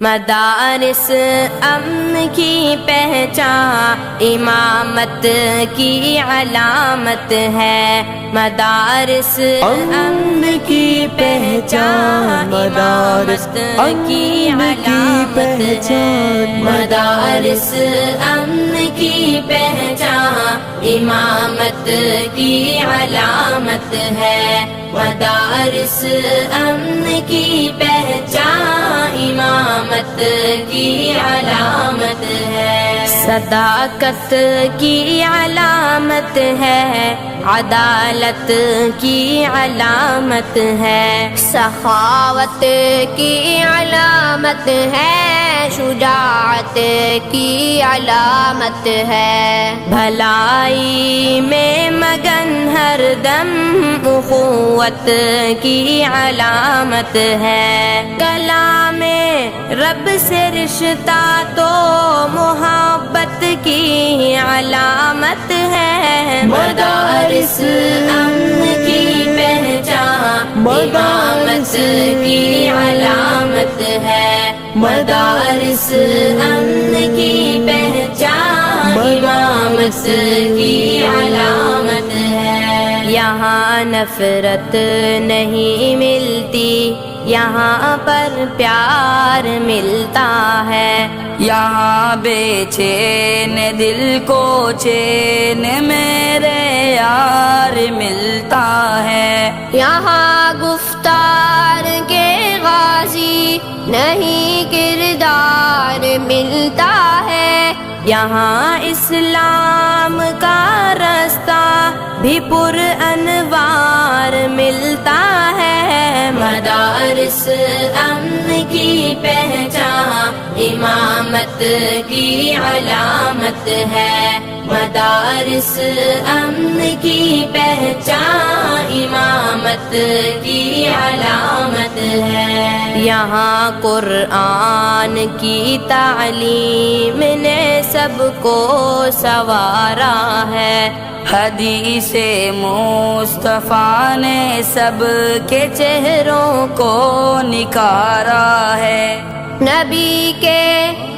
مدارس امن کی پہچان امامت کی علامت ہے، مدارس امن کی پہچان امامت کی علامت ہے، مدارس امن کی پہچان امامت کی علامت ہے، مدارس امن کی پہچان امامت کی علامت ہے، صداقت کی علامت ہے، عدالت کی علامت ہے، سخاوت کی علامت ہے، شجاعت کی علامت ہے، بھلائی میں مگن ہر دم اخوت کی علامت ہے، کلام رب سے رشتہ تو محبت کی علامت ہے، مدارس امن کی پہچان امامت کی علامت ہے، مدارس امن کی پہچان امامت کی علامت ہے، یہاں نفرت نہیں ملتی، یہاں پر پیار ملتا ہے، یہاں بے چین دل کو چین میرے یار ملتا ہے، یہاں گفتار کے غازی نہیں کردار ملتا ہے، یہاں اسلام کا رستہ بھی پر انوار ملتا ہے، مدارس امن کی پہچان امامت کی علامت ہے، مدارس امن کی پہچان امامت کی علامت ہے، یہاں قرآن کی تعلیم نے سب کو سنوارا ہے، حدیث مصطفیٰ نے سب کے چہروں کو نکھارا ہے، نبی کے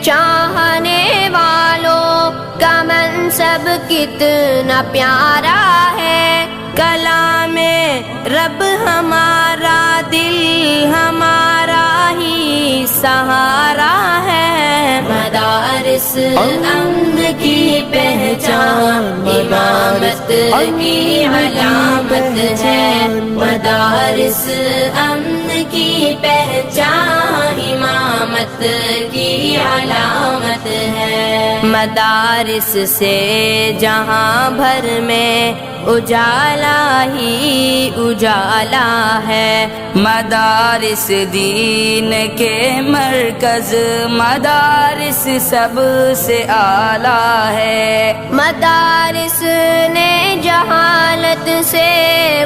چاہنے والوں کا منصب کتنا پیارا ہے، کلام رب ہمارا دل ہمارا ہی سہارا ہے، مدارس امن کی پہچان امامت کی علامت ہے، مدارس امن کی پہچان امامت کی علامت ہے، مدارس سے جہاں بھر میں اجالا ہی اجالا ہے، مدارس دین کے مرکز، مدارس سب سے اعلیٰ ہے، مدارس نے جہالت سے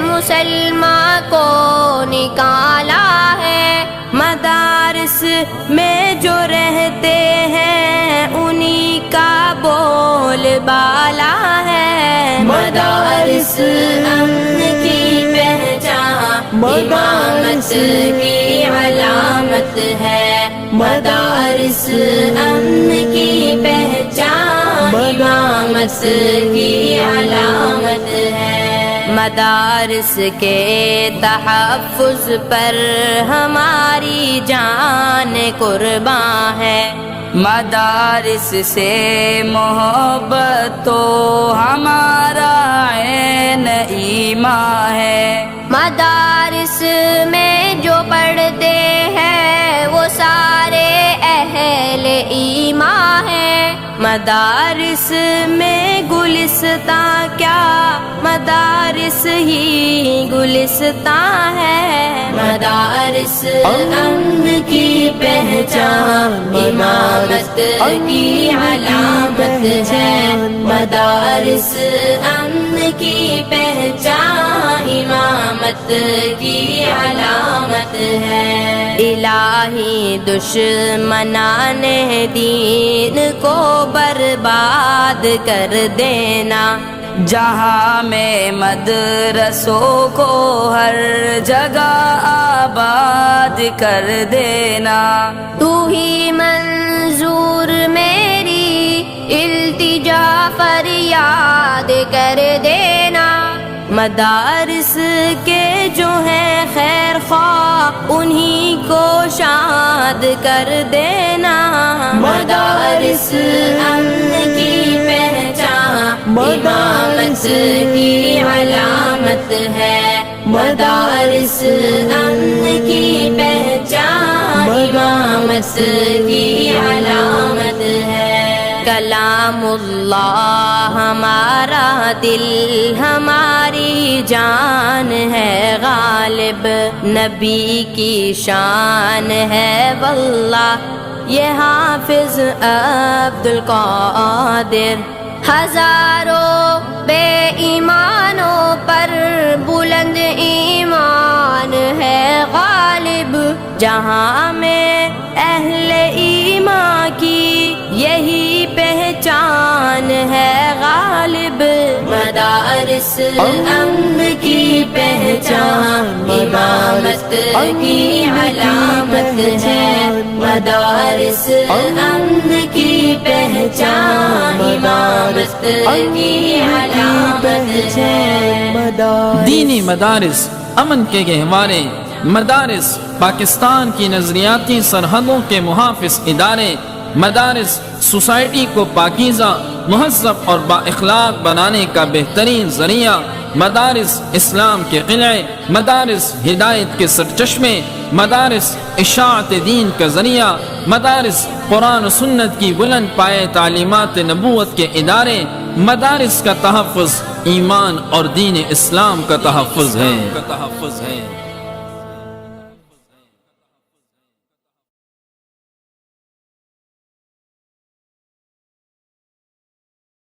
مسلمان کو نکالا ہے، مدارس میں جو رہتے ہیں انہی کا بول بالا ہے، مدارس امن کی پہچان امامت کی علامت ہے، مدارس امن کی پہچان امامت کی علامت ہے، مدارس کے تحفظ پر ہماری جان قربان ہے، مدارس سے محبت تو ہمارا عین ایمان ہے، مدارس میں جو پڑھتے ہیں وہ سارے اہل ایمان ہیں، مدارس میں گلستان کیا مدارس ہی گلستان ہے، مدارس امن کی پہچان امامت کی علامت ہے، مدارس امن کی پہچان امامت کی علامت ہے، الہی دشمنان دین کو برباد کر دینا، جہاں میں مدرسوں کو ہر جگہ آباد کر دینا. تو ہی منظور میری التجا فریاد کر دینا. مدارس کے جو ہیں خیر خواہ انہی کو شاد کر دینا. مدارس امن کی پہچان امامت کی علامت ہے. مدارس امن کی پہچان امامت کی علامت ہے. کلام اللہ ہمارا دل ہماری جان ہے غالب. نبی کی شان ہے واللہ یہ حافظ عبد القادر. ہزاروں بے ایمانوں پر بلند ایمان ہے غالب. جہاں میں اہل ایمان کی یہی پہچان ہے غالب. مدارس امن کی پہچان امامت کی علامت ہے. مدارس امن کی پہچان امامت کی علامت ہے. دینی مدارس امن کے گہوارے. مدارس پاکستان کی نظریاتی سرحدوں کے محافظ ادارے. مدارس سوسائٹی کو پاکیزہ مہذب اور با اخلاق بنانے کا بہترین ذریعہ. مدارس اسلام کے قلعے. مدارس ہدایت کے سرچشمے. مدارس اشاعت دین کا ذریعہ. مدارس قرآن و سنت کی بلند پائے تعلیمات نبوت کے ادارے. مدارس کا تحفظ ایمان اور دین اسلام کا تحفظ ہے.